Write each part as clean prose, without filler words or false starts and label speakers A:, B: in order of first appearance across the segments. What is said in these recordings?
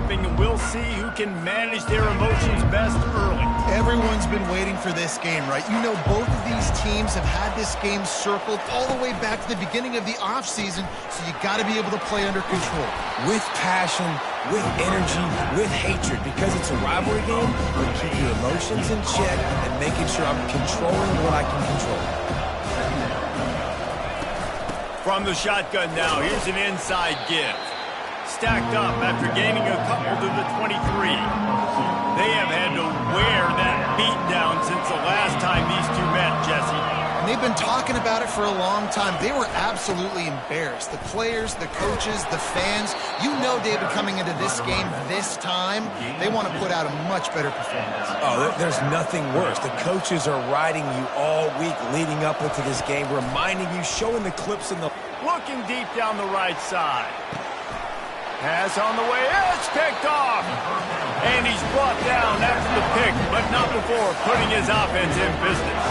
A: developing, and we'll see who can manage their emotions best early.
B: Everyone's been waiting for this game, right? You know, both of these teams have had this game circled all the way back to the beginning of the offseason, so you got to be able to play under control.
C: With passion, with energy, with hatred, because it's a rivalry game. I'm going to keep your emotions in check and making sure I'm controlling what I can control.
A: From the shotgun now, here's an inside give. Stacked up after gaining a couple to the 23. They have had to wear that beat down since the last time these two met, Jesse.
B: And they've been talking about it for a long time. They were absolutely embarrassed. The players, the coaches, the fans. You know, David, coming into this game this time, they want to put out a much better performance.
C: Oh, there's nothing worse. The coaches are riding you all week leading up into this game, reminding you, showing the clips in the...
A: Looking deep down the right side. Pass on the way. It's picked off. And he's brought down after the pick, but not before putting his offense in business.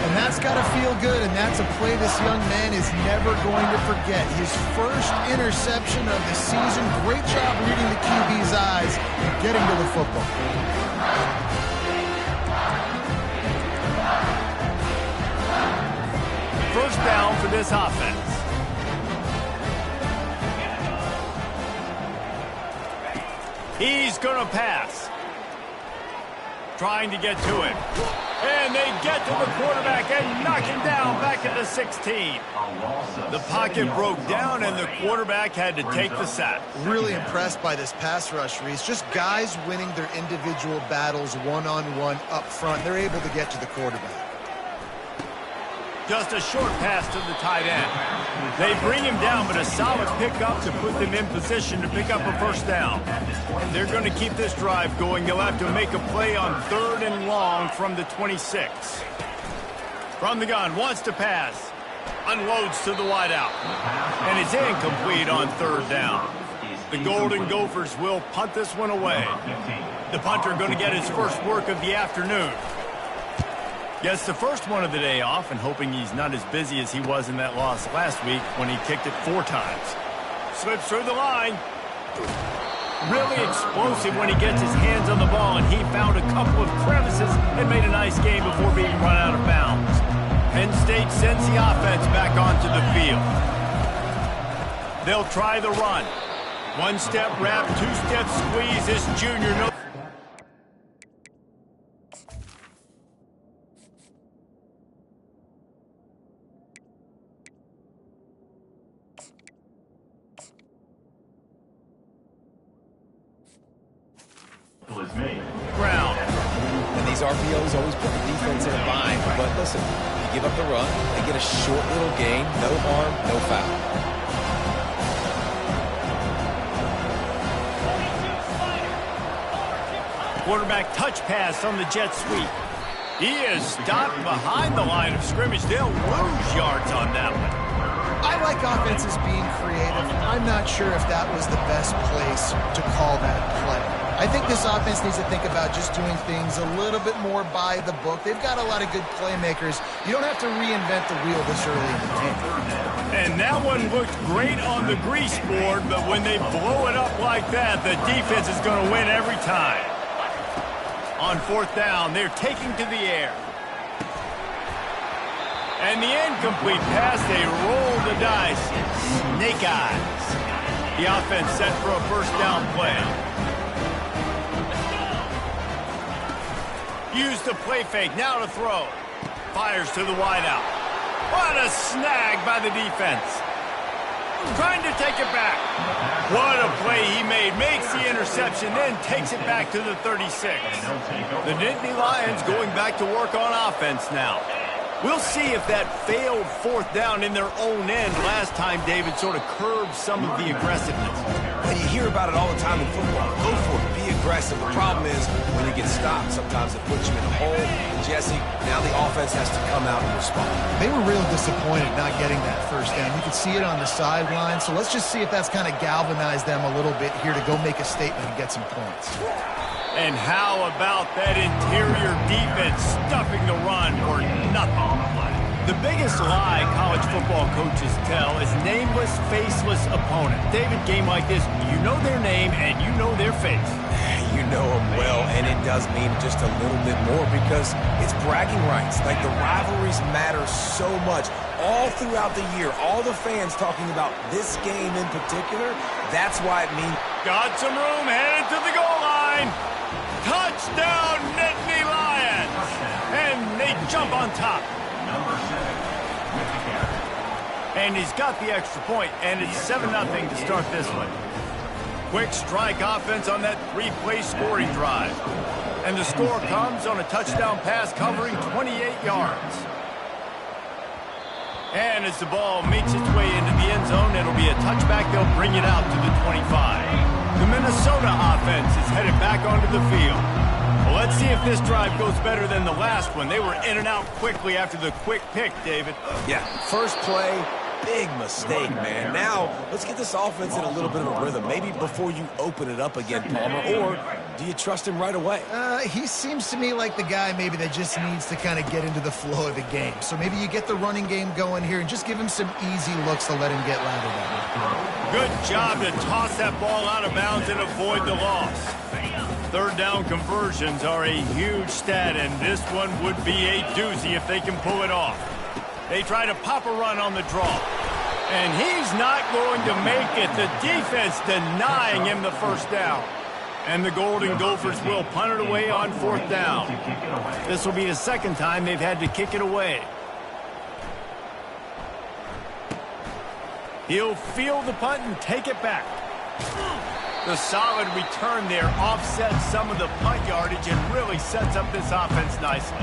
B: And that's got to feel good, and that's a play this young man is never going to forget. His first interception of the season. Great job reading the QB's eyes and getting to the football.
A: First down for this offense. He's going to pass. Trying to get to him. And they get to the quarterback and knock him down back at the 16. The pocket broke down and the quarterback had to take the sack.
B: Really impressed by this pass rush, Reese. Just guys winning their individual battles one-on-one up front. They're able to get to the quarterback.
A: Just a short pass to the tight end. They bring him down, but a solid pickup to put them in position to pick up a first down. They're going to keep this drive going. They'll have to make a play on 3rd and long from the 26. From the gun, wants to pass. Unloads to the wideout. And it's incomplete on 3rd down. The Golden Gophers will punt this one away. The punter going to get his first work of the afternoon. Gets the first one of the day off and hoping he's not as busy as he was in that loss last week when he kicked it 4 times. Slips through the line. Really explosive when he gets his hands on the ball, and he found a couple of crevices and made a nice game before being run out of bounds. Penn State sends the offense back onto the field. They'll try the run. 1-step wrap, 2-step squeeze. This junior knows. Ground.
C: And these RPOs always put the defense in a bind. But listen, you give up the run, they get a short little gain, no harm, no foul.
A: Quarterback touch pass on the jet sweep. He is stopped behind the line of scrimmage. They'll lose yards on that one.
B: I like offenses being creative. I'm not sure if that was the best place to call that play. I think this offense needs to think about just doing things a little bit more by the book. They've got a lot of good playmakers. You don't have to reinvent the wheel this early in the game.
A: And that one looked great on the grease board, but when they blow it up like that, the defense is going to win every time. On 4th down, they're taking to the air. And the incomplete pass, they roll the dice. Snake eyes. The offense set for a first down play. Use the play fake, now to throw. Fires to the wideout. What a snag by the defense. Trying to take it back. What a play he made. Makes the interception, then takes it back to the 36. The Nittany Lions going back to work on offense now. We'll see if that failed 4th down in their own end last time David sort of curbed some of the aggressiveness.
C: Well, you hear about it all the time in football. Go for it. Be aggressive. The problem is when you get stopped, sometimes it puts you in a hole. And Jesse, now the offense has to come out and respond.
B: They were real disappointed not getting that first down. You could see it on the sideline. So let's just see if that's kind of galvanized them a little bit here to go make a statement and get some points.
A: And how about that interior defense stuffing the run for nothing? The biggest lie college football coaches tell is nameless, faceless opponent. David, game like this, you know their name and you know their face.
C: You know him well, and it does mean just a little bit more because it's bragging rights. Like, the rivalries matter so much all throughout the year. All the fans talking about this game in particular, that's why it means...
A: Got some room, headed to the goal line. Touchdown, Nittany Lions. And they jump on top. And he's got the extra point, and it's 7-0 to start this one. Quick strike offense on that 3-play scoring drive. And the score comes on a touchdown pass covering 28 yards. And as the ball makes its way into the end zone, it'll be a touchback. They'll bring it out to the 25. The Minnesota offense is headed back onto the field. Well, let's see if this drive goes better than the last one. They were in and out quickly after the quick pick, David.
C: Yeah, first play, big mistake, man. Now, let's get this offense in a little bit of a rhythm. Maybe before you open it up again, Palmer, or do you trust him right away?
B: He seems to me like the guy maybe that just needs to kind of get into the flow of the game. So maybe you get the running game going here and just give him some easy looks to let him get lathered up.
A: Good job to toss that ball out of bounds and avoid the loss. Third down conversions are a huge stat, and this one would be a doozy if they can pull it off. They try to pop a run on the draw. And he's not going to make it. The defense denying him the first down. And the Golden Gophers will punt it away on 4th down. This will be the second time they've had to kick it away. He'll field the punt and take it back. The solid return there offsets some of the punt yardage and really sets up this offense nicely.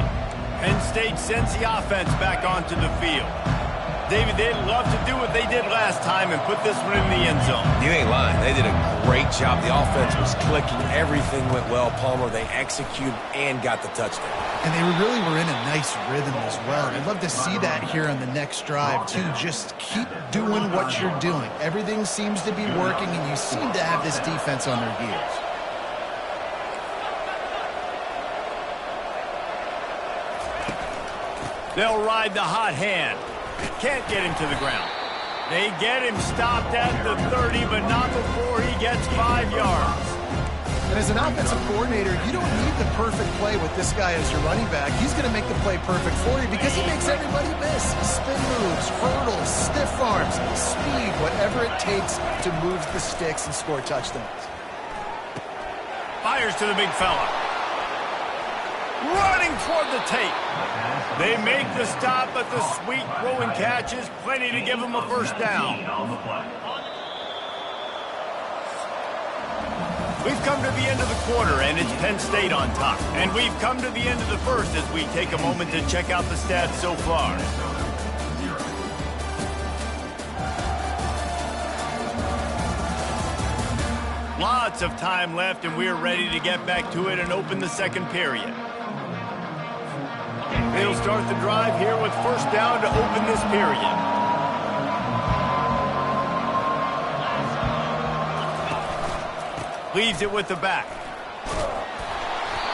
A: Penn State sends the offense back onto the field. David, they'd love to do what they did last time and put this one in the end zone.
C: You ain't lying. They did a great job. The offense was clicking. Everything went well, Palmer. They executed and got the touchdown.
B: And they really were in a nice rhythm as well. I'd love to see that here on the next drive, too. Just keep doing what you're doing. Everything seems to be working, and you seem to have this defense on their heels.
A: They'll ride the hot hand. Can't get him to the ground. They get him stopped at the 30, but not before he gets 5 yards.
B: And as an offensive coordinator, you don't need the perfect play with this guy as your running back. He's going to make the play perfect for you because he makes everybody miss. Spin moves, hurdles, stiff arms, speed, whatever it takes to move the sticks and score touchdowns.
A: Fires to the big fella. Running toward the tape. They make the stop, but the sweet throw and catch is plenty to give them a first down. We've come to the end of the quarter, and it's Penn State on top. And we've come to the end of the first as we take a moment to check out the stats so far. Lots of time left, and we're ready to get back to it and open the second period. They'll start the drive here with first down to open this period. Leaves it with the back.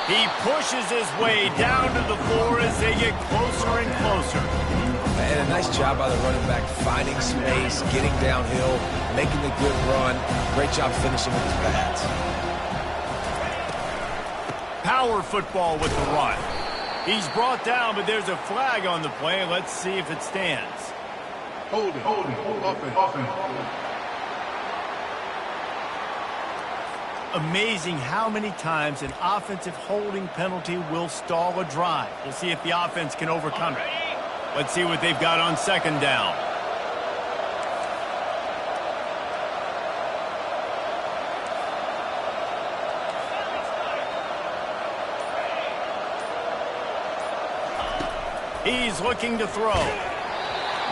A: He pushes his way down to the floor as they get closer and closer.
C: And a nice job by the running back, finding space, getting downhill, making a good run. Great job finishing with his pads. Power
A: football with the run. He's brought down, but there's a flag on the play. Let's see if it stands.
D: Holding, offense.
A: Amazing how many times an offensive holding penalty will stall a drive. We'll see if the offense can overcome it. Let's see what they've got on second down. He's looking to throw.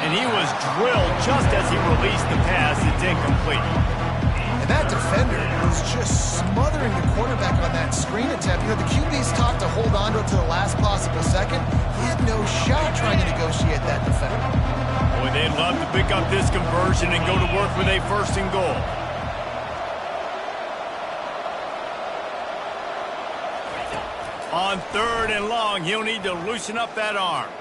A: And he was drilled just as he released the pass. It's incomplete.
B: And that defender was just smothering the quarterback on that screen attempt. You know, the QB's taught to hold on to it to the last possible second. He had no shot trying to negotiate that defender.
A: Boy, they'd love to pick up this conversion and go to work with a first and goal. On third and long, he'll need to loosen up that arm.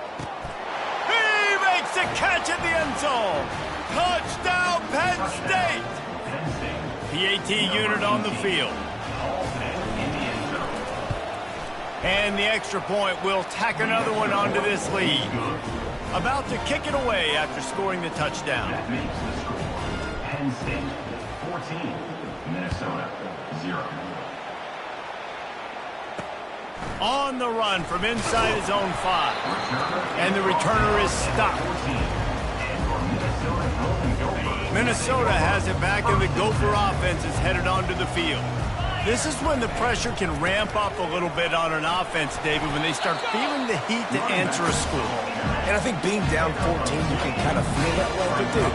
A: He makes a catch at the end zone. Touchdown, Penn State. PAT unit on the field. And the extra point will tack another one onto this lead. About to kick it away after scoring the touchdown.
E: That makes the score Penn State 14, Minnesota 0.
A: On the run from inside his own 5. And the returner is stopped. Minnesota has it back, and the Gopher offense is headed onto the field. This is when the pressure can ramp up a little bit on an offense, David, when they start feeling the heat to answer a score.
C: And I think being down 14, you can kind of feel that way. But, dude,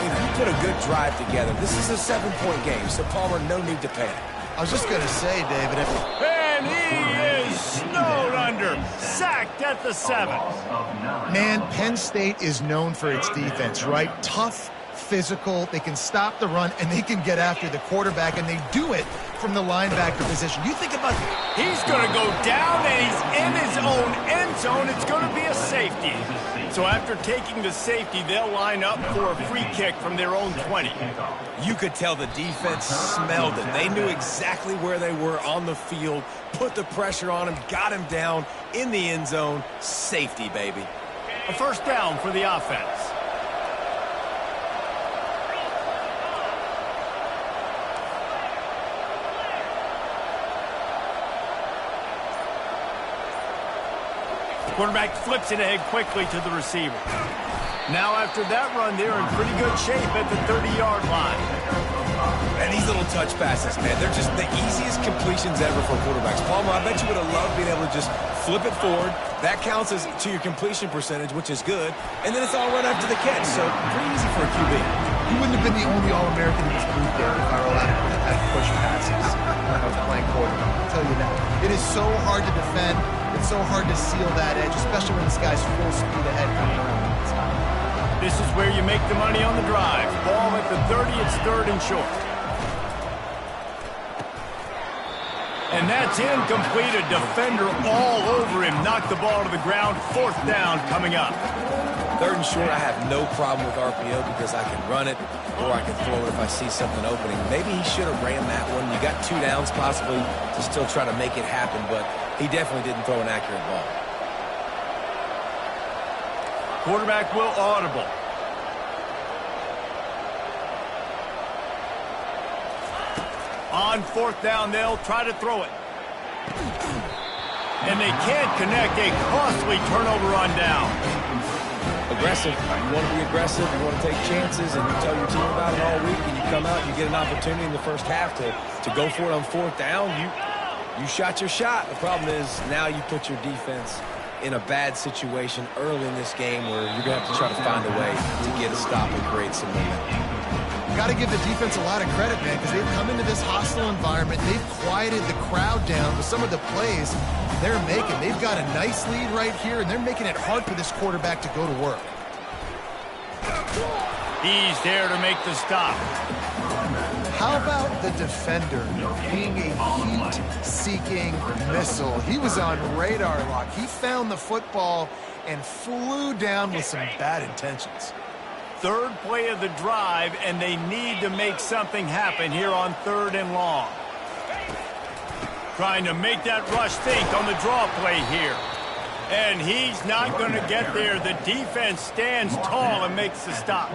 C: if you put a good drive together, this is a 7-point game, so Palmer, no need to panic.
B: I was just going to say, David,
A: and he is snowed under, sacked at the 7.
B: Man, Penn State is known for its defense, right? Tough, physical, they can stop the run, and they can get after the quarterback, and they do it from the linebacker position. You think about
A: he's going to go down, and he's in his own end zone. It's going to be a safety. So after taking the safety, they'll line up for a free kick from their own 20.
C: You could tell the defense smelled it. They knew exactly where they were on the field, put the pressure on him, got him down in the end zone. Safety, baby.
A: A first down for the offense. Quarterback flips it ahead quickly to the receiver. Now after that run, they're in pretty good shape at the 30-yard line.
C: And these little touch passes, man, they're just the easiest completions ever for quarterbacks. Palmer, I bet you would have loved being able to just flip it forward. That counts as to your completion percentage, which is good. And then it's all run after the catch, so pretty easy for a QB.
B: he wouldn't have been the only All-American in this booth there if I were allowed to have push passes when I was playing quarterback. I'll tell you that. It is so hard to defend. It's so hard to seal that edge, especially when this guy's full speed ahead coming around.
A: This is where you make the money on the drive. Ball at the 30, it's 3rd and short. And that's incomplete. A defender all over him. Knocked the ball to the ground. 4th down coming up.
C: 3rd and short, I have no problem with RPO because I can run it or I can throw it if I see something opening. Maybe he should have ran that one. You got 2 downs possibly to still try to make it happen, but he definitely didn't throw an accurate ball.
A: Quarterback will audible. On 4th down, they'll try to throw it. And they can't connect. A costly turnover on down.
C: Aggressive. You want to be aggressive. You want to take chances, and you tell your team about it all week, and you come out and you get an opportunity in the first half to go for it on 4th down. You shot your shot. The problem is now you put your defense in a bad situation early in this game where you're going to have to try to find a way to get a stop and create some momentum.
B: Got to give the defense a lot of credit, man, because they've come into this hostile environment. They've quieted the crowd down with some of the plays they're making. They've got a nice lead right here, and they're making it hard for this quarterback to go to work.
A: He's there to make the stop.
B: How about the defender being a heat-seeking missile? He was on radar lock. He found the football and flew down with some bad intentions.
A: 3rd play of the drive, and they need to make something happen here on 3rd and long. Trying to make that rush think on the draw play here. And he's not going to get there. The defense stands tall and makes the stop.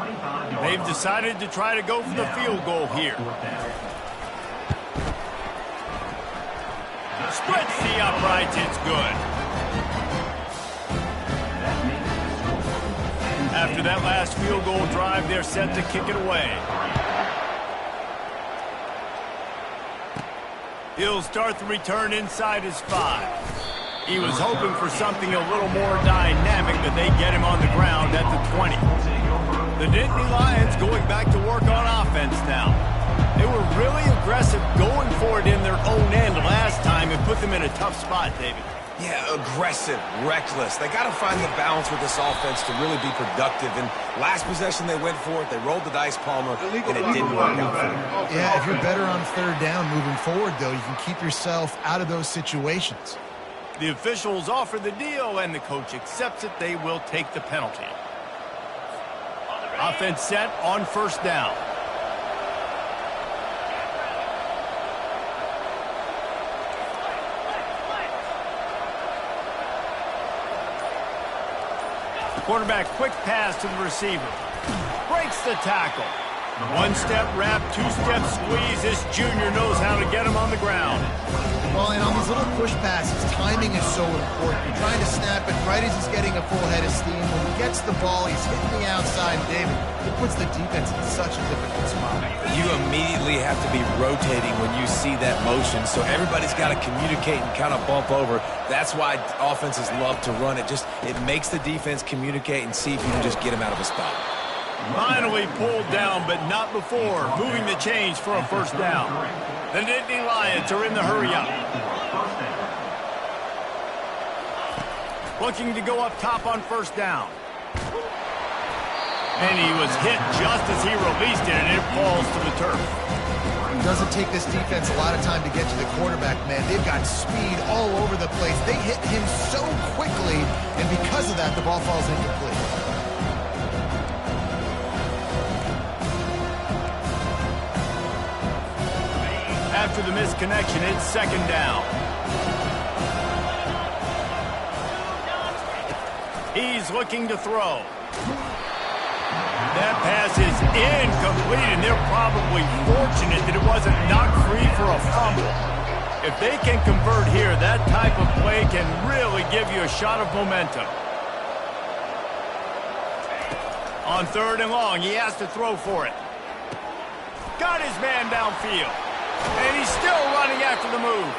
A: They've decided to try to go for the field goal here. Splits the uprights. It's good. After that last field goal drive, they're set to kick it away. He'll start the return inside his 5. He was hoping for something a little more dynamic, but they get him on the ground at the 20. The Nittany Lions going back to work on offense now. They were really aggressive going for it in their own end last time and put them in a tough spot, David.
C: Yeah, aggressive, reckless. They got to find the balance with this offense to really be productive. And last possession, they went for it. They rolled the dice, Palmer, and it didn't work out for them.
B: Yeah, if you're better on 3rd down moving forward, though, you can keep yourself out of those situations.
A: The officials offer the deal, and the coach accepts it. They will take the penalty. Offense set on 1st down. Quarterback quick pass to the receiver. Breaks the tackle. One-step wrap, two-step squeeze. This junior knows how to get him on the ground.
B: Well, and on these little push passes, timing is so important. You're trying to snap it right as he's getting a full head of steam. When he gets the ball, he's hitting the outside. David, it puts the defense in such a difficult spot.
C: You immediately have to be rotating when you see that motion, so everybody's got to communicate and kind of bump over. That's why offenses love to run it. It makes the defense communicate and see if you can just get him out of a spot.
A: Finally pulled down, but not before. Moving the chains for a first down. The Nittany Lions are in the hurry-up. Looking to go up top on first down. And he was hit just as he released it, and it falls to the turf.
B: It doesn't take this defense a lot of time to get to the quarterback, man. They've got speed all over the place. They hit him so quickly, and because of that, the ball falls incomplete.
A: After the misconnection, it's second down. He's looking to throw. That pass is incomplete, and they're probably fortunate that it wasn't knocked free for a fumble. If they can convert here, that type of play can really give you a shot of momentum. On third and long, he has to throw for it. Got his man downfield. And he's still running after the move.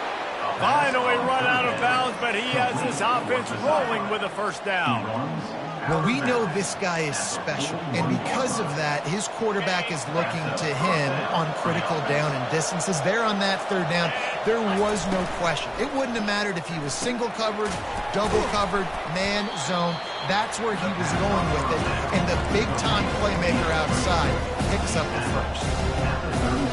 A: Finally run out of bounds, but he has this offense rolling with a first down.
B: Well, we know this guy is special, and because of that, his quarterback is looking to him on critical down and distances. There on that third down, there was no question. It wouldn't have mattered if he was single covered, double covered, man, zone. That's where he was going with it, and the big-time playmaker outside picks up the first.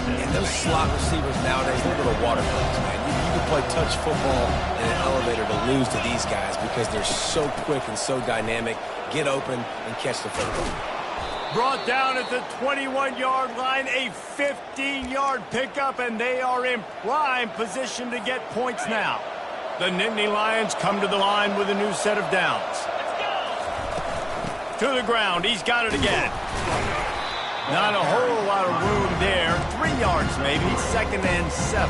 C: And those slot receivers nowadays, they're little water birds, man. You can play touch football in an elevator to lose to these guys because they're so quick and so dynamic. Get open and catch the football.
A: Brought down at the 21-yard line, a 15-yard pickup, and they are in prime position to get points now. The Nittany Lions come to the line with a new set of downs. To the ground, he's got it again. Not a whole lot of room there. 3 yards maybe, second and 7.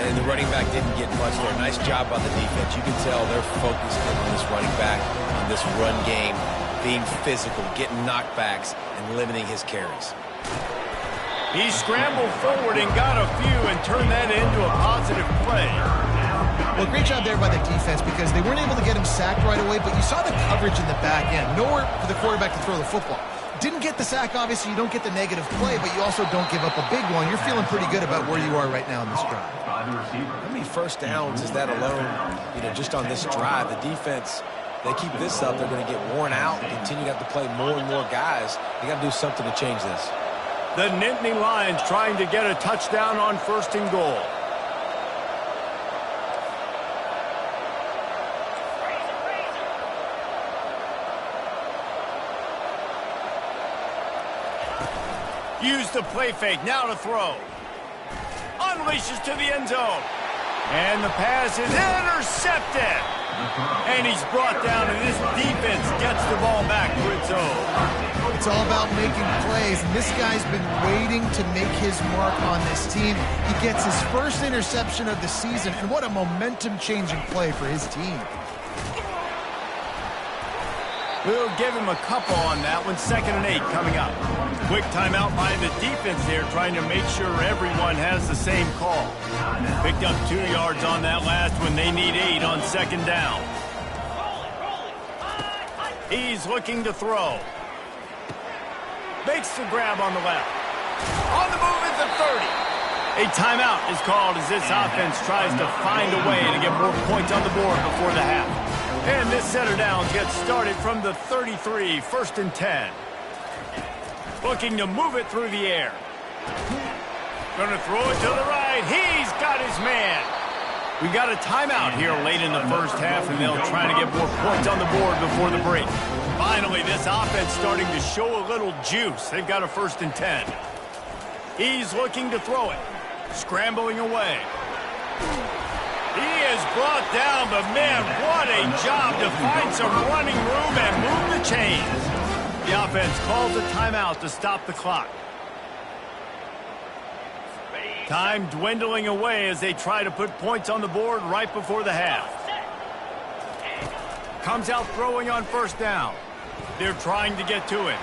C: And the running back didn't get much there. Nice job by the defense. You can tell they're focused in on this running back, on this run game, being physical, getting knockbacks, and limiting his carries.
A: He scrambled forward and got a few and turned that into a positive play.
B: Well, great job there by the defense because they weren't able to get him sacked right away, but you saw the coverage in the back end. Nowhere for the quarterback to throw the football. Didn't get the sack, obviously. You don't get the negative play, but you also don't give up a big one. You're feeling pretty good about where you are right now in this drive.
C: How many first downs is that alone, just on this drive? The defense, they keep this up, they're going to get worn out and continue to have to play more and more guys. They got to do something to change this.
A: The Nittany Lions trying to get a touchdown on first and goal. Use the play fake, now to throw. Unleashes to the end zone. And the pass is intercepted. And he's brought down, and this defense gets the ball back for its own.
B: It's all about making plays, and this guy's been waiting to make his mark on this team. He gets his first interception of the season, and what a momentum-changing play for his team.
A: We'll give him a couple on that one. 2nd and 8 coming up. Quick timeout by the defense there, trying to make sure everyone has the same call. Picked up 2 yards on that last one. They need 8 on 2nd down. He's looking to throw. Makes the grab on the left. On the move at the 30. A timeout is called as this offense tries to find a way to get more points on the board before the half. And this set of downs gets started from the 33, 1st and 10. Looking to move it through the air. Going to throw it to the right. He's got his man. We got a timeout here late in the first half, and they'll try to get more points on the board before the break. Finally, this offense starting to show a little juice. They've got a 1st and 10. He's looking to throw it. Scrambling away. He is is brought down, but man, what a job to find some running room and move the chains. The offense calls a timeout to stop the clock. Time dwindling away as they try to put points on the board right before the half. Comes out throwing on first down. They're trying to get to it.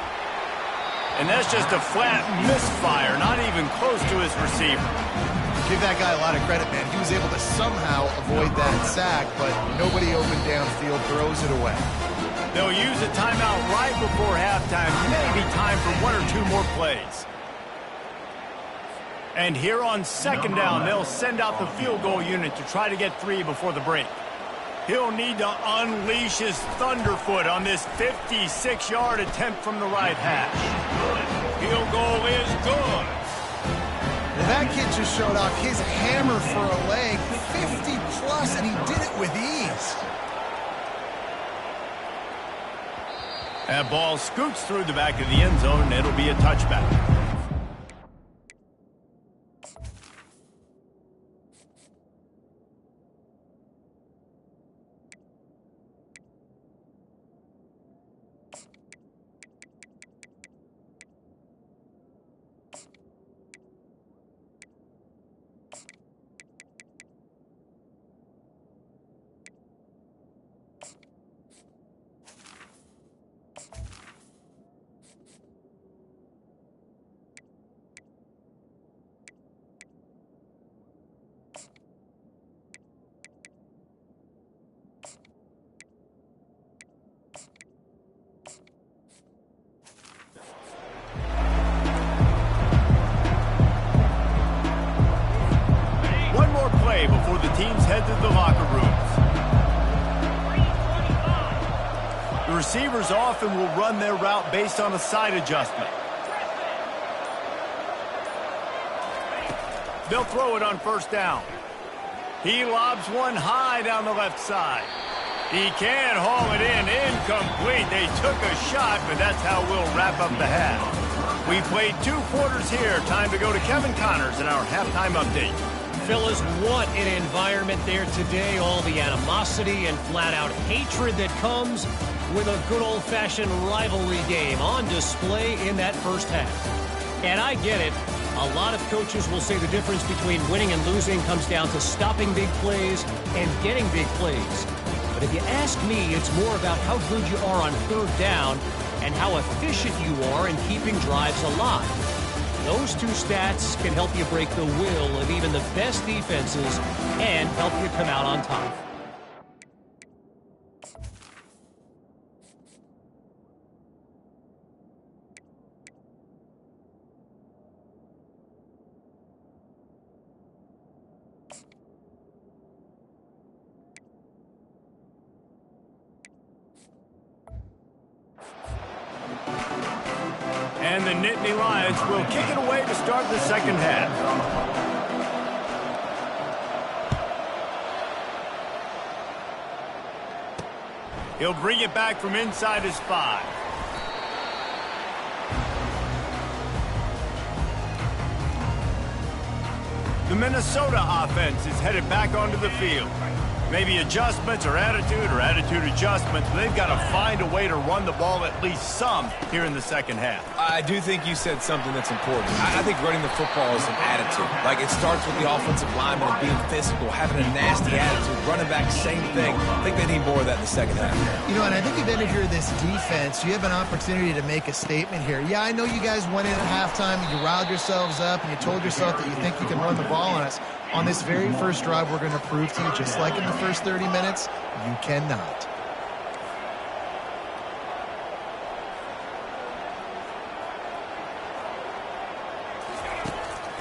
A: And that's just a flat misfire, not even close to his receiver.
B: Give that guy a lot of credit, man. He was able to somehow avoid that sack, but nobody open downfield throws it away.
A: They'll use a timeout right before halftime, maybe time for one or two more plays. And here on second down, they'll send out the field goal unit to try to get 3 before the break. He'll need to unleash his thunderfoot on this 56-yard attempt from the right hash. Field goal is good.
B: Well, that kid just showed off his hammer for a leg, 50-plus, and he did it with ease.
A: That ball scoots through the back of the end zone, and it'll be a touchback. Before the teams head to the locker rooms. The receivers often will run their route based on a side adjustment. They'll throw it on first down. He lobs one high down the left side. He can haul it in, incomplete. They took a shot, but that's how we'll wrap up the half. We played 2 quarters here. Time to go to Kevin Connors in our halftime update.
F: Fellas, what an environment there today. All the animosity and flat-out hatred that comes with a good old-fashioned rivalry game on display in that first half. And I get it. A lot of coaches will say the difference between winning and losing comes down to stopping big plays and getting big plays. But if you ask me, it's more about how good you are on third down and how efficient you are in keeping drives alive. Those 2 stats can help you break the will of even the best defenses and help you come out on top.
A: And the Nittany Lions will kick it away to start the second half. He'll bring it back from inside his 5. The Minnesota offense is headed back onto the field. Maybe adjustments or attitude adjustments, but they've got to find a way to run the ball at least some here in the second half.
C: I do think you said something that's important. I think running the football is an attitude. Like, it starts with the offensive lineman and being physical, having a nasty attitude. Running back, same thing. I think they need more of that in the second half.
B: You know, and I think if any of you are this defense, you have an opportunity to make a statement here. Yeah, I know you guys went in at halftime and you riled yourselves up and you told yourself that you think you can run the ball on us. On this very first drive, we're going to prove to you, just like in the first 30 minutes, you cannot.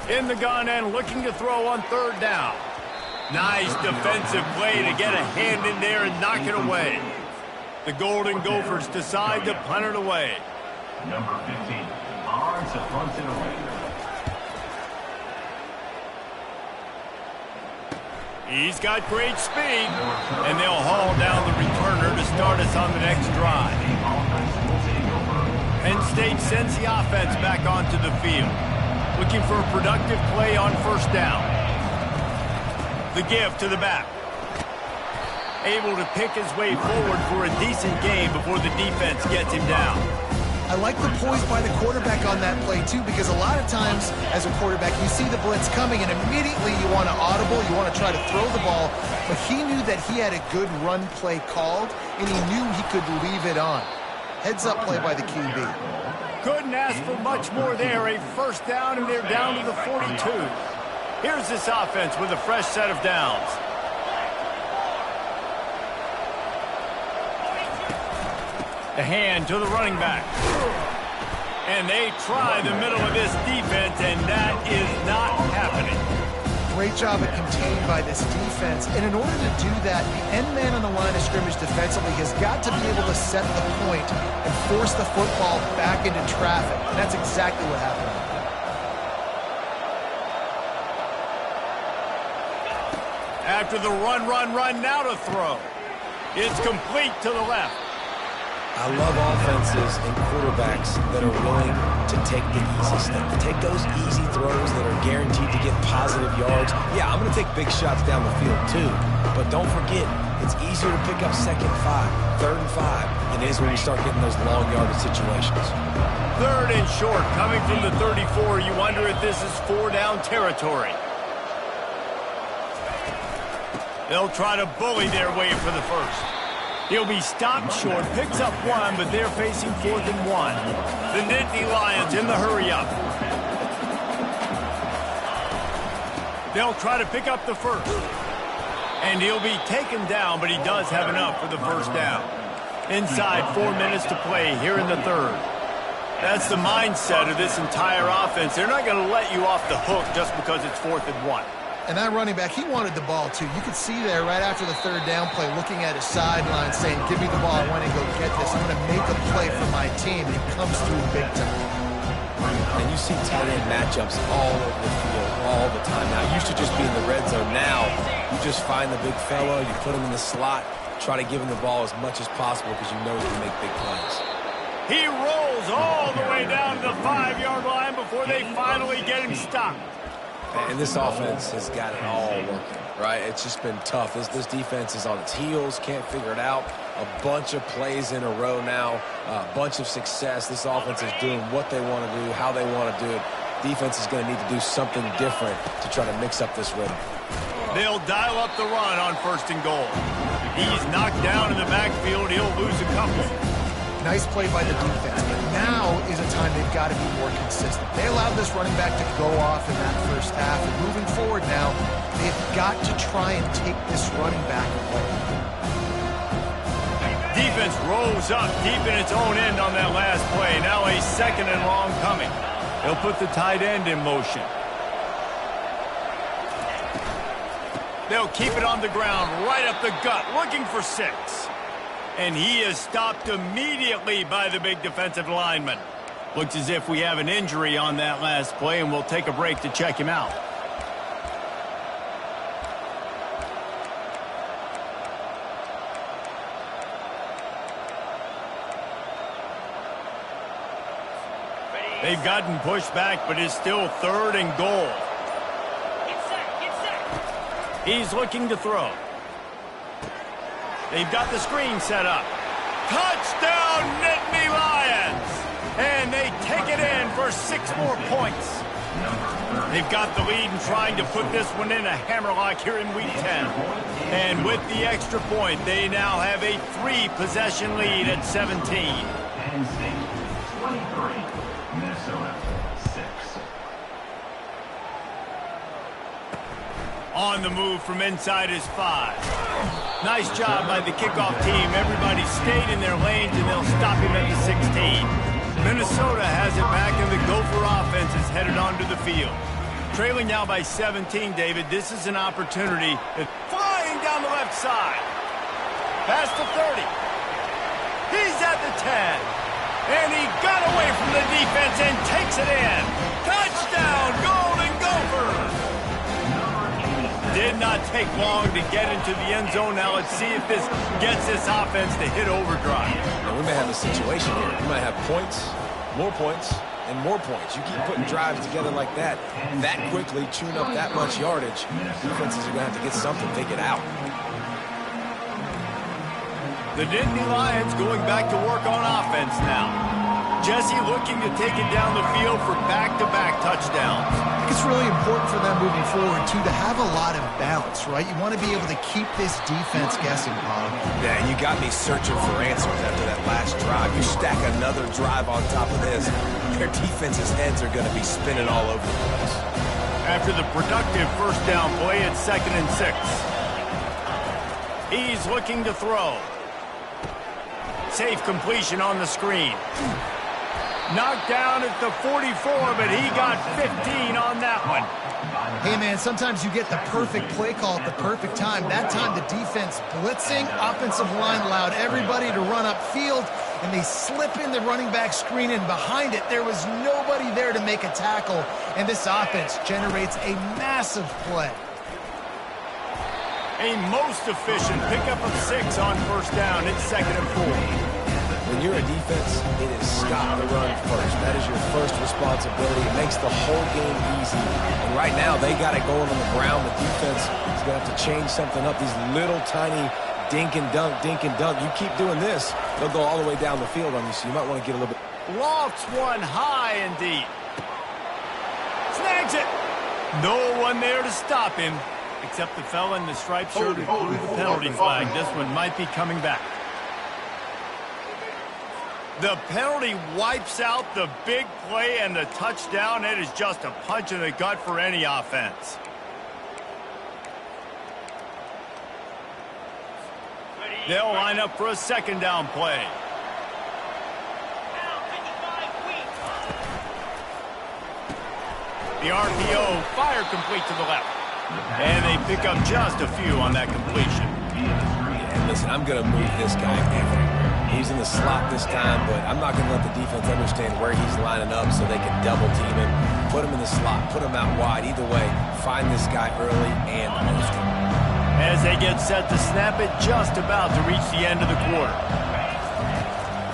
A: In the gun and looking to throw on third down. Nice defensive play to get a hand in there and knock it away. The Golden Gophers decide to punt it away.
E: Number 15, Barnes punts it away.
A: He's got great speed, and they'll haul down the returner to start us on the next drive. Penn State sends the offense back onto the field, looking for a productive play on first down. The give to the back. able to pick his way forward for a decent game before the defense gets him down.
B: I like the poise by the quarterback on that play, too, because a lot of times as a quarterback, you see the blitz coming, and immediately you want to audible, you want to try to throw the ball, but he knew that he had a good run play called, and he knew he could leave it on. Heads-up play by the QB.
A: Couldn't ask for much more there. A first down, and they're down to the 42. Here's this offense with a fresh set of downs. The hand to the running back. And they try the middle of this defense, and that is not happening.
B: Great job at contained by this defense. And in order to do that, the end man on the line of scrimmage defensively has got to be able to set the point and force the football back into traffic. And that's exactly what happened.
A: After the run, now to throw. It's complete to the left.
C: I love offenses and quarterbacks that are willing to take the easy step, to take those easy throws that are guaranteed to get positive yards. Yeah, I'm going to take big shots down the field too, but don't forget, it's easier to pick up 2nd and 5, 3rd and 5 than it is when you start getting those long yardage situations.
A: 3rd and short, coming from the 34. You wonder if this is 4-down territory. They'll try to bully their way for the first. He'll be stopped short, picks up 1, but they're facing 4th and 1. The Nittany Lions in the hurry-up. They'll try to pick up the first. And he'll be taken down, but he does have enough for the first down. Inside 4 minutes to play here in the 3rd. That's the mindset of this entire offense. They're not going to let you off the hook just because it's 4th and 1.
B: And that running back, he wanted the ball, too. You could see there right after the 3rd down play, looking at his sideline, saying, give me the ball, I want to go get this. I'm going to make a play for my team, and he comes through big time.
C: And you see tight end matchups all over the field all the time. Now, it used to just be in the red zone. Now, you just find the big fella, you put him in the slot, try to give him the ball as much as possible because you know he can make big plays.
A: He rolls all the way down to the 5-yard line before they finally get him stopped.
C: And this offense has got it all working, right? It's just been tough. This defense is on its heels, can't figure it out. A bunch of plays in a row now, a bunch of success. This offense is doing what they want to do, how they want to do it. Defense is going to need to do something different to try to mix up this rhythm.
A: They'll dial up the run on 1st and goal. He's knocked down in the backfield. He'll lose a couple.
B: Nice play by the defense, but now is a time they've got to be more consistent. They allowed this running back to go off in that first half, and moving forward now, they've got to try and take this running back away.
A: Defense rolls up deep in its own end on that last play. Now a 2nd and long coming. They'll put the tight end in motion. They'll keep it on the ground, right up the gut, looking for 6. And he is stopped immediately by the big defensive lineman. Looks as if we have an injury on that last play, and we'll take a break to check him out. They've gotten pushed back, but it's still 3rd and goal. Get set. He's looking to throw. They've got the screen set up. Touchdown, Nittany Lions! And they take it in for 6 more points. They've got the lead and trying to put this one in a hammerlock here in Week 10. And with the extra point, they now have a 3-possession lead at 17.
E: Penn State 23, Minnesota 6.
A: On the move from inside his 5. Nice job by the kickoff team. Everybody stayed in their lanes, and they'll stop him at the 16. Minnesota has it back, and the Gopher offense is headed onto the field. Trailing now by 17, David. This is an opportunity. Flying down the left side. Past the 30. He's at the 10. And he got away from the defense and takes it in. Touchdown, Golden Gophers! Did not take long to get into the end zone. Now let's see if this gets this offense to hit overdrive.
C: Now we may have a situation here. We might have points, and more points. You keep putting drives together like that quickly, chewing up that much yardage, defenses are going to have to get something figured out.
A: The Nittany Lions going back to work on offense now. Jesse looking to take it down the field for back-to-back touchdowns.
B: I think it's really important for them moving forward, too, to have a lot of balance, right? You want to be able to keep this defense guessing, Bob.
C: Yeah, you got me searching for answers after that last drive. You stack another drive on top of this, their defense's heads are going to be spinning all over the place.
A: After the productive first down play, it's 2nd and 6. He's looking to throw. Safe completion on the screen. Knocked down at the 44, but he got 15 on that one.
B: Hey, man, sometimes you get the perfect play call at the perfect time. That time the defense blitzing, offensive line allowed everybody to run upfield, and they slip in the running back screen, and behind it there was nobody there to make a tackle, and this offense generates a massive play.
A: A most efficient pickup of 6 on first down. It's 2nd and 4.
C: When you're a defense, it is stop the run first. That is your first responsibility. It makes the whole game easy. And right now, they got it going on the ground. The defense is going to have to change something up. These little tiny dink and dunk, dink and dunk. You keep doing this, they'll go all the way down the field on you, so you might want to get a little bit.
A: Lofts one high and deep. Snags it. No one there to stop him, except the fella in the striped shirt who threw the penalty flag. This one might be coming back. The penalty wipes out the big play and the touchdown. It is just a punch in the gut for any offense. They'll line up for a 2nd down play. The RPO, fire complete to the left. And they pick up just a few on that completion.
C: Yeah, listen, I'm going to move this guy everywhere. He's in the slot this time, but I'm not going to let the defense understand where he's lining up so they can double team him. Put him in the slot, put him out wide. Either way, find this guy early and often.
A: As they get set to snap it, just about to reach the end of the quarter.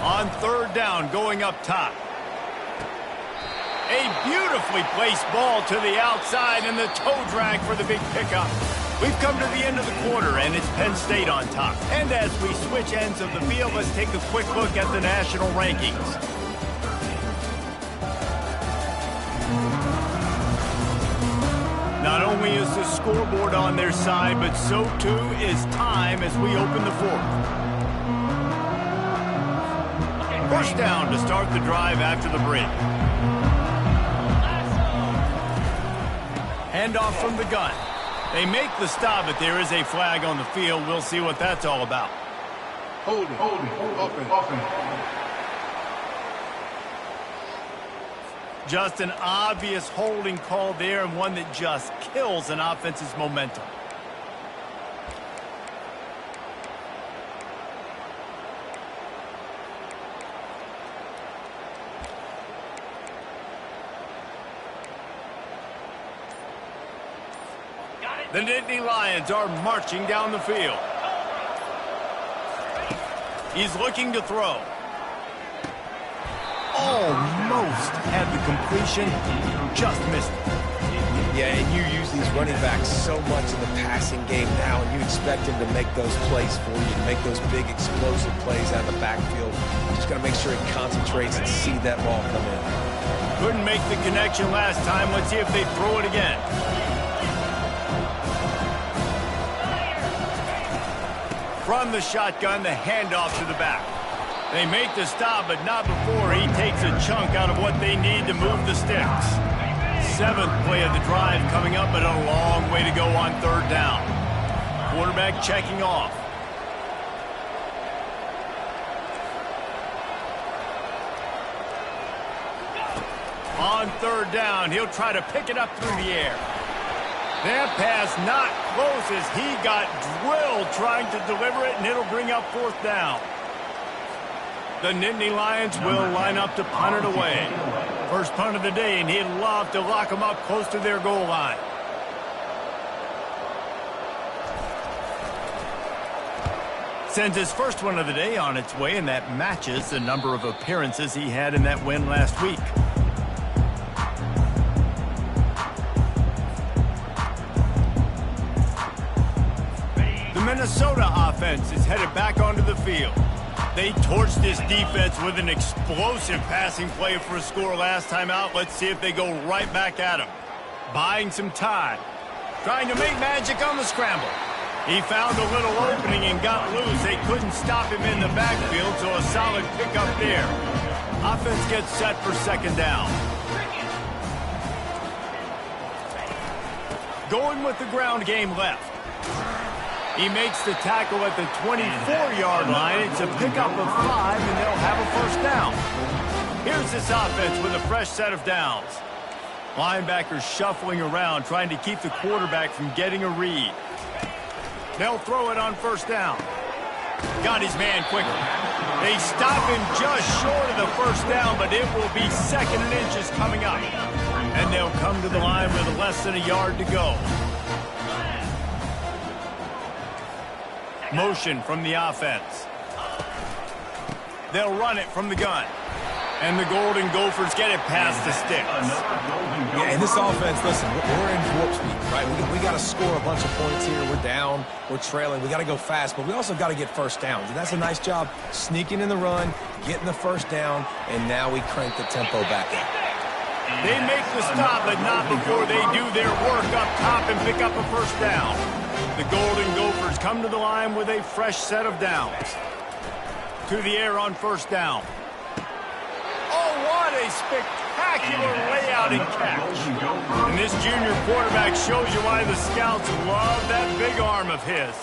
A: On 3rd down, going up top. A beautifully placed ball to the outside and the toe drag for the big pickup. We've come to the end of the quarter, and it's Penn State on top. And as we switch ends of the field, let's take a quick look at the national rankings. Not only is the scoreboard on their side, but so too is time as we open the 4th. First down to start the drive after the break. Handoff from the gun. They make the stop, but there is a flag on the field. We'll see what that's all about.
D: Hold it, offense.
A: Just an obvious holding call there, and one that just kills an offense's momentum. The Nittany Lions are marching down the field. He's looking to throw. Almost had the completion, just missed it.
C: Yeah, and you use these running backs so much in the passing game now, and you expect him to make those plays for you, to make those big explosive plays out of the backfield. You just got to make sure he concentrates and see that ball come in.
A: Couldn't make the connection last time. Let's see if they throw it again. From the shotgun, the handoff to the back. They make the stop, but not before he takes a chunk out of what they need to move the sticks. 7th play of the drive coming up, but a long way to go on 3rd down. Quarterback checking off. On 3rd down, he'll try to pick it up through the air. That pass not close as he got drilled trying to deliver it, and it'll bring up 4th down. The Nittany Lions will line up to punt it away. First punt of the day, and he'd love to lock them up close to their goal line. Sends his first one of the day on its way, and that matches the number of appearances he had in that win last week. Minnesota offense is headed back onto the field. They torched this defense with an explosive passing play for a score last time out. Let's see if they go right back at him. Buying some time. Trying to make magic on the scramble. He found a little opening and got loose. They couldn't stop him in the backfield, so a solid pickup there. Offense gets set for second down. Going with the ground game left. He makes the tackle at the 24-yard line. It's a pickup of 5, and they'll have a first down. Here's this offense with a fresh set of downs. Linebackers shuffling around, trying to keep the quarterback from getting a read. They'll throw it on first down. Got his man quickly. They stop him just short of the first down, but it will be 2nd and inches coming up. And they'll come to the line with less than a yard to go. Motion from the offense. They'll run it from the gun. And the Golden Gophers get it past the sticks.
C: Yeah, in this offense, listen, we're in warp speed, right? We got to score a bunch of points here. We're down. We're trailing. We got to go fast, but we also got to get first downs. And that's a nice job sneaking in the run, getting the first down, and now we crank the tempo back up.
A: They make the stop, but not before they do their work up top and pick up a first down. The Golden Gophers come to the line with a fresh set of downs. To the air on first down. Oh, what a spectacular layout and catch. And this junior quarterback shows you why the scouts love that big arm of his.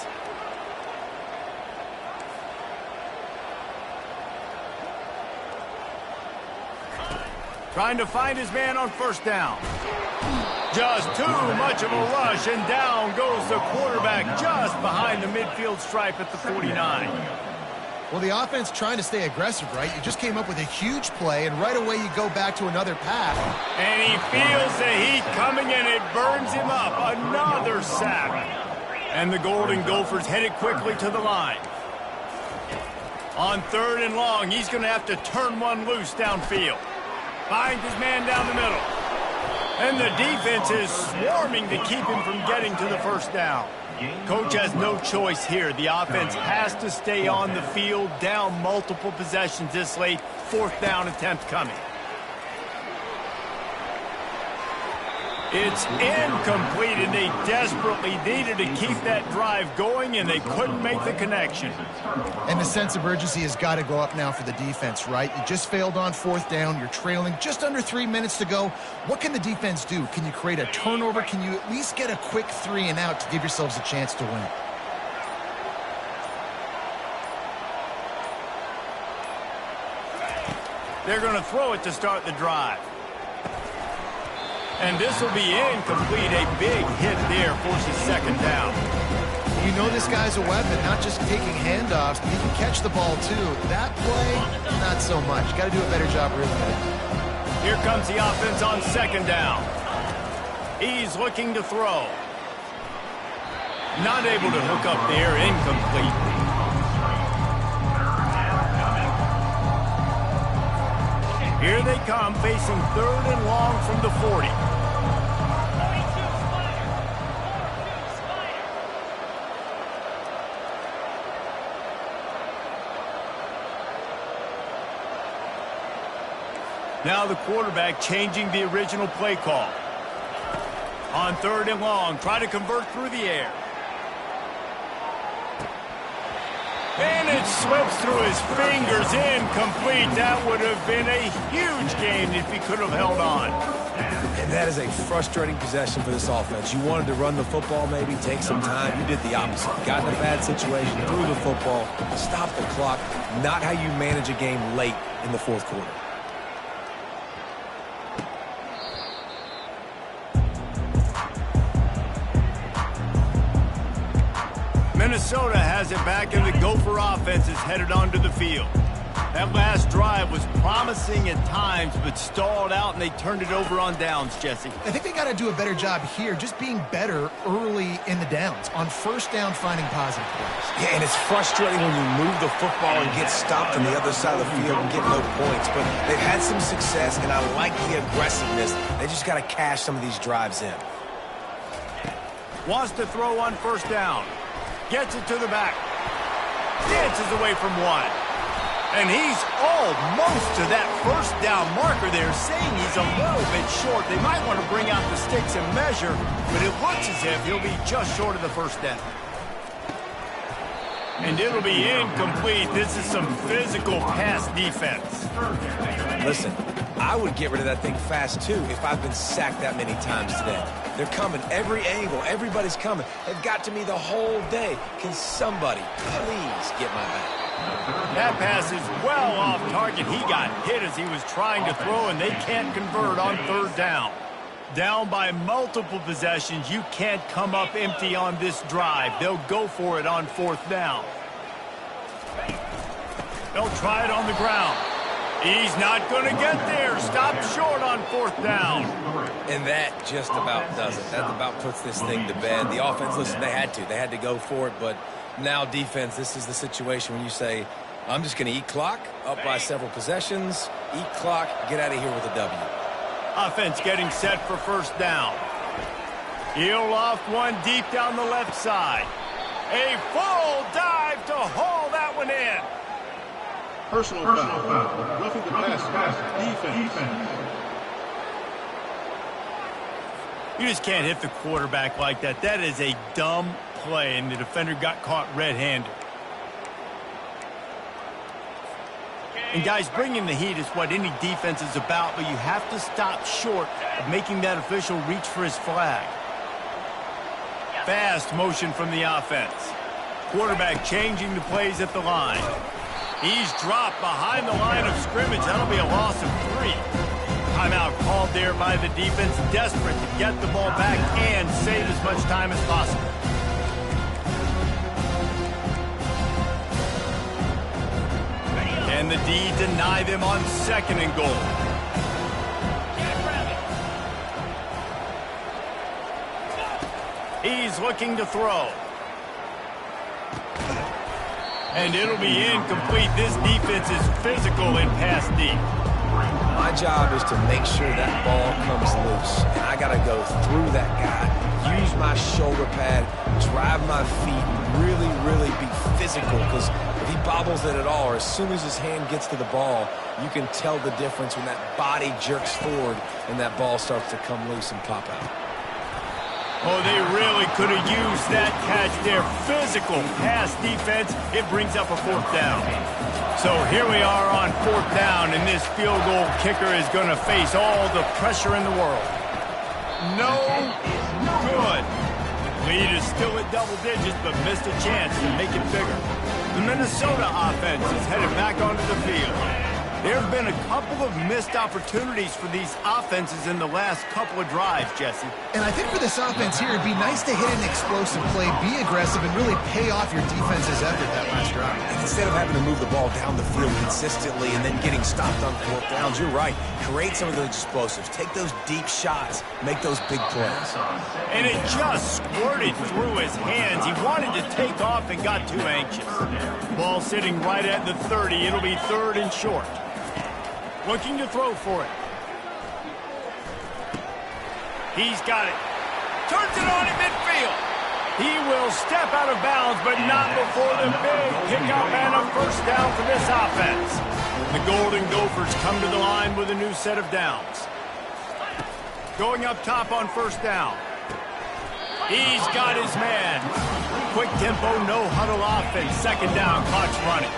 A: Trying to find his man on first down. Just too much of a rush, and down goes the quarterback just behind the midfield stripe at the 49.
B: Well, the offense trying to stay aggressive, right? You just came up with a huge play, and right away you go back to another pass.
A: And he feels the heat coming, and it burns him up. Another sack. And the Golden Gophers headed quickly to the line. On 3rd and long, he's going to have to turn one loose downfield. Finds his man down the middle. And the defense is swarming to keep him from getting to the first down. Coach has no choice here. The offense has to stay on the field, down multiple possessions this late. 4th down attempt coming. It's incomplete, and they desperately needed to keep that drive going, and they couldn't make the connection.
B: And the sense of urgency has got to go up now for the defense, right? You just failed on 4th down. You're trailing just under 3 minutes to go. What can the defense do? Can you create a turnover? Can you at least get a quick 3 and out to give yourselves a chance to win?
A: They're going to throw it to start the drive. And this will be incomplete. A big hit there forces 2nd down.
B: You know this guy's a weapon, not just taking handoffs, but he can catch the ball too. That play, not so much. Got to do a better job reeling it.
A: Here comes the offense on 2nd down. He's looking to throw. Not able to hook up there, incomplete. Here they come, facing 3rd and long from the 40. Now the quarterback changing the original play call. On 3rd and long, try to convert through the air. And it slips through his fingers, incomplete. That would have been a huge game if he could have held on.
C: And that is a frustrating possession for this offense. You wanted to run the football, maybe take some time. You did the opposite. Got in a bad situation, threw the football, stopped the clock. Not how you manage a game late in the 4th quarter.
A: Minnesota has it back, and the Gopher offense is headed onto the field. That last drive was promising at times, but stalled out, and they turned it over on downs, Jesse.
B: I think they got to do a better job here, just being better early in the downs. On 1st down, finding positive plays.
C: Yeah, and it's frustrating when you move the football and get stopped on the other side of the field and get no points. But they've had some success, and I like the aggressiveness. They just got to cash some of these drives in.
A: Wants to throw on 1st down. Gets it to the back. Dances away from one. And he's almost to that first down marker there, saying he's a little bit short. They might want to bring out the sticks and measure, but it looks as if he'll be just short of the first down. And it'll be incomplete. This is some physical pass defense.
C: Listen, I would get rid of that thing fast, too, if I've been sacked that many times today. They're coming every angle. Everybody's coming. They've got to me the whole day. Can somebody please get my back?
A: That pass is well off target. He got hit as he was trying to throw, and they can't convert on third down. Down by multiple possessions, you can't come up empty on this drive. They'll go for it on fourth down. They'll try it on the ground. He's not going to get there. Stop short on fourth down.
C: And that just about does it. That about puts this thing to bed. The offense, listen, they had to. They had to go for it, but now defense, this is the situation when you say, I'm just going to eat clock, up by several possessions, eat clock, get out of here with a W.
A: Offense getting set for first down. He'll loft one deep down the left side. A full dive to haul that one in.
D: Personal foul. Roughing the passer. Defense.
A: You just can't hit the quarterback like that. That is a dumb play, and the defender got caught red-handed. And guys, bringing the heat is what any defense is about, but you have to stop short of making that official reach for his flag. Fast motion from the offense. Quarterback changing the plays at the line. He's dropped behind the line of scrimmage. That'll be a loss of 3. Timeout called there by the defense, desperate to get the ball back and save as much time as possible. And the D deny them on second and goal. He's looking to throw. And it'll be incomplete. This defense is physical in pass deep.
C: My job is to make sure that ball comes loose. And I got to go through that guy, use my shoulder pad, drive my feet, really, really be physical. Because if he bobbles it at all, or as soon as his hand gets to the ball, you can tell the difference when that body jerks forward and that ball starts to come loose and pop out.
A: Oh, they really could have used that catch there. Physical pass defense. It brings up a fourth down. So here we are on fourth down, and this field goal kicker is going to face all the pressure in the world. No good. Lead is still at double digits, but missed a chance to make it bigger. The Minnesota offense is headed back onto the field. There have been a couple of missed opportunities for these offenses in the last couple of drives, Jesse.
B: And I think for this offense here, it'd be nice to hit an explosive play, be aggressive, and really pay off your defense's effort that last drive.
C: Instead of having to move the ball down the field consistently and then getting stopped on fourth downs, you're right. Create some of those explosives. Take those deep shots. Make those big plays.
A: And it just squirted through his hands. He wanted to take off and got too anxious. Ball sitting right at the 30. It'll be third and short. Looking to throw for it. He's got it. Turns it on in midfield. He will step out of bounds, but not before the big pickup and a first down for this offense. The Golden Gophers come to the line with a new set of downs. Going up top on first down. He's got his man. Quick tempo, no huddle offense. Second down, clock's running.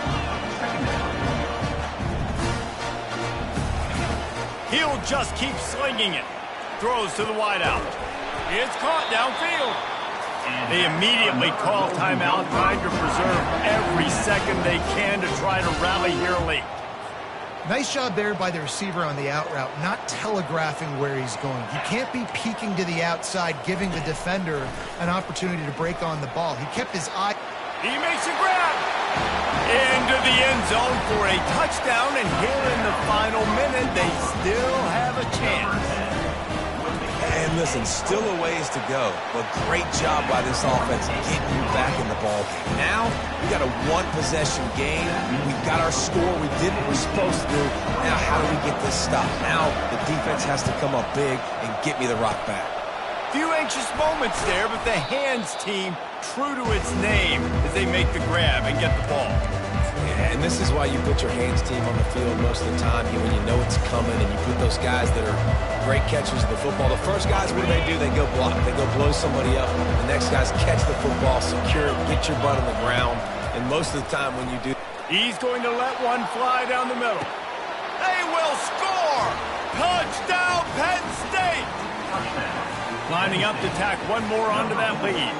A: He'll just keep slinging it. Throws to the wideout. It's caught downfield. They immediately call timeout, trying to preserve every second they can to try to rally here late.
B: Nice job there by the receiver on the out route, not telegraphing where he's going. You can't be peeking to the outside, giving the defender an opportunity to break on the ball. He kept his eye.
A: He makes a grab. Into the end zone for a touchdown, and here in the final minute, they still have a chance.
C: And listen, still a ways to go, but great job by this offense getting you back in the ball game. Now, we got a one-possession game. We've got our score. We did what we're supposed to do. Now, how do we get this stop? Now, the defense has to come up big and get me the rock back.
A: Few anxious moments there, but the hands team true to its name as they make the grab and get the ball.
C: Yeah, and this is why you put your hands team on the field most of the time when you know it's coming, and you put those guys that are great catchers of the football. The first guys, what do? They go block. They go blow somebody up. The next guys catch the football, secure it, get your butt on the ground. And most of the time when you do...
A: He's going to let one fly down the middle. They will score! Touchdown, Penn State! Lining up to tack one more onto that lead.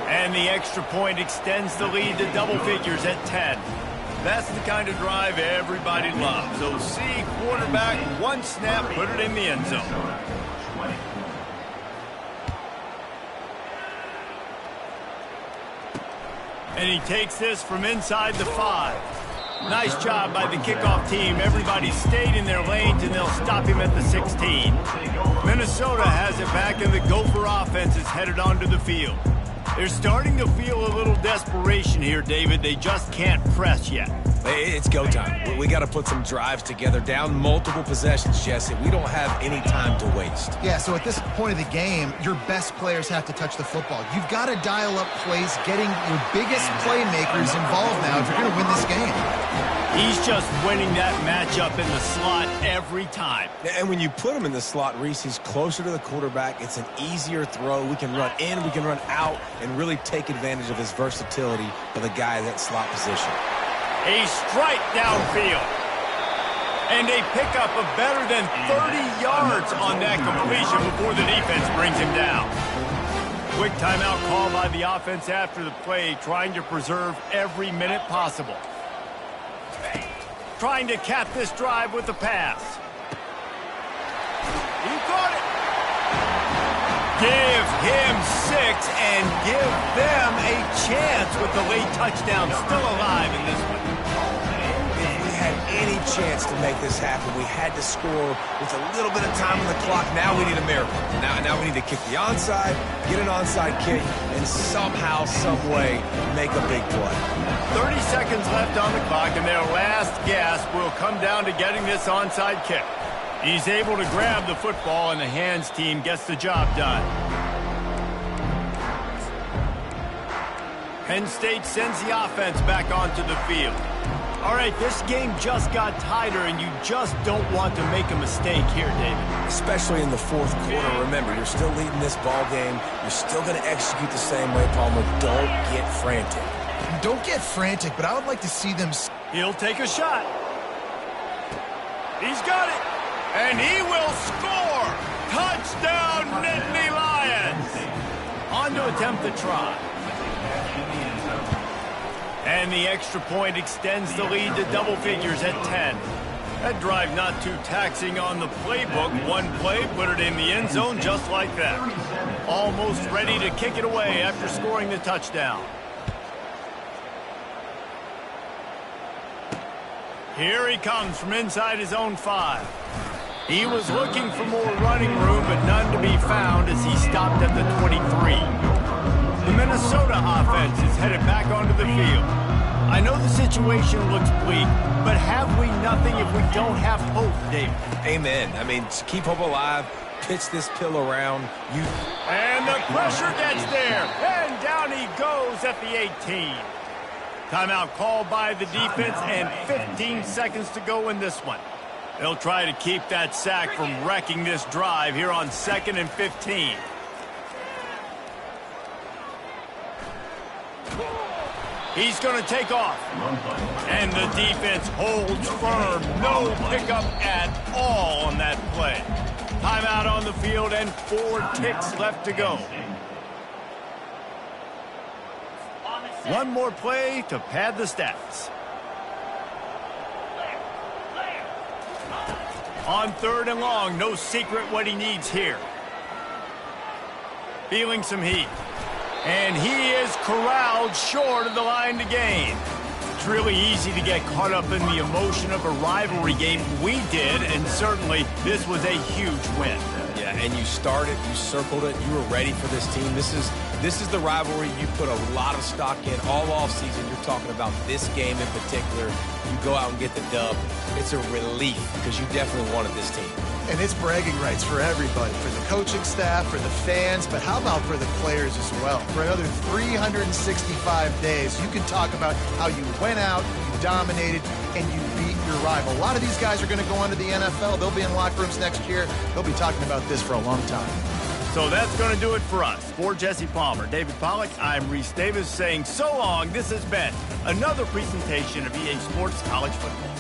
A: And the extra point extends the lead to double figures at 10. That's the kind of drive everybody loves. So see quarterback, one snap, put it in the end zone. And he takes this from inside the 5. Nice job by the kickoff team. Everybody stayed in their lanes, and they'll stop him at the 16. Minnesota has it back, and the Gopher offense is headed onto the field. They're starting to feel a little desperation here, David. They just can't press yet.
C: It's go time. We got to put some drives together, down multiple possessions, Jesse. We don't have any time to waste.
B: Yeah, so at this point of the game, your best players have to touch the football. You've got to dial up plays, getting your biggest playmakers involved now if you're going to win this game.
A: He's just winning that matchup in the slot every time.
C: And when you put him in the slot, Reese, he's closer to the quarterback. It's an easier throw. We can run in, we can run out, and really take advantage of his versatility for the guy in that slot position.
A: A strike downfield. And a pickup of better than 30 yards on that completion before the defense brings him down. Quick timeout call by the offense after the play, trying to preserve every minute possible. Trying to cap this drive with the pass. He caught it. Give him 6 and give them a chance with the late touchdown still alive in this one.
C: If we had any chance to make this happen, we had to score with a little bit of time on the clock. Now we need a miracle. Now we need to kick the onside, get an onside kick, and somehow, some way, make a big play.
A: 30 seconds left on the clock, and their last gasp will come down to getting this onside kick. He's able to grab the football, and the hands team gets the job done. Penn State sends the offense back onto the field. All right, this game just got tighter, and you just don't want to make a mistake here, David.
C: Especially in the fourth quarter. Remember, you're still leading this ball game. You're still going to execute the same way, Palmer. Don't get frantic.
B: Don't get frantic, but I would like to see them...
A: He'll take a shot. He's got it. And he will score! Touchdown, Nittany Lions! On to attempt the try. And the extra point extends the lead to double figures at 10. That drive not too taxing on the playbook. One play, put it in the end zone just like that. Almost ready to kick it away after scoring the touchdown. Here he comes from inside his own 5. He was looking for more running room, but none to be found as he stopped at the 23. The Minnesota offense is headed back onto the field. I know the situation looks bleak, but have we nothing if we don't have hope, David?
C: Amen. I mean, keep hope alive, pitch this pill around.
A: And the pressure gets there, and down he goes at the 18. Timeout called by the defense, and 15 seconds to go in this one. They'll try to keep that sack from wrecking this drive here on 2nd and 15. He's going to take off. And the defense holds firm. No pickup at all on that play. Timeout on the field and 4 ticks left to go. One more play to pad the stats. On 3rd and long, no secret what he needs here. Feeling some heat. And he is corralled short of the line to gain. It's really easy to get caught up in the emotion of a rivalry game. We did, and certainly this was a huge win.
C: Yeah, and you started, you circled it, you were ready for this team. This is the rivalry you put a lot of stock in all offseason. You're talking about this game in particular. You go out and get the dub. It's a relief because you definitely wanted this team.
B: And it's bragging rights for everybody, for the coaching staff, for the fans, but how about for the players as well? For another 365 days, you can talk about how you went out, you dominated, and you beat your rival. A lot of these guys are going to go on to the NFL. They'll be in locker rooms next year. They'll be talking about this for a long time.
A: So that's going to do it for us. For Jesse Palmer, David Pollack, I'm Reese Davis saying so long. This has been another presentation of EA Sports College Football.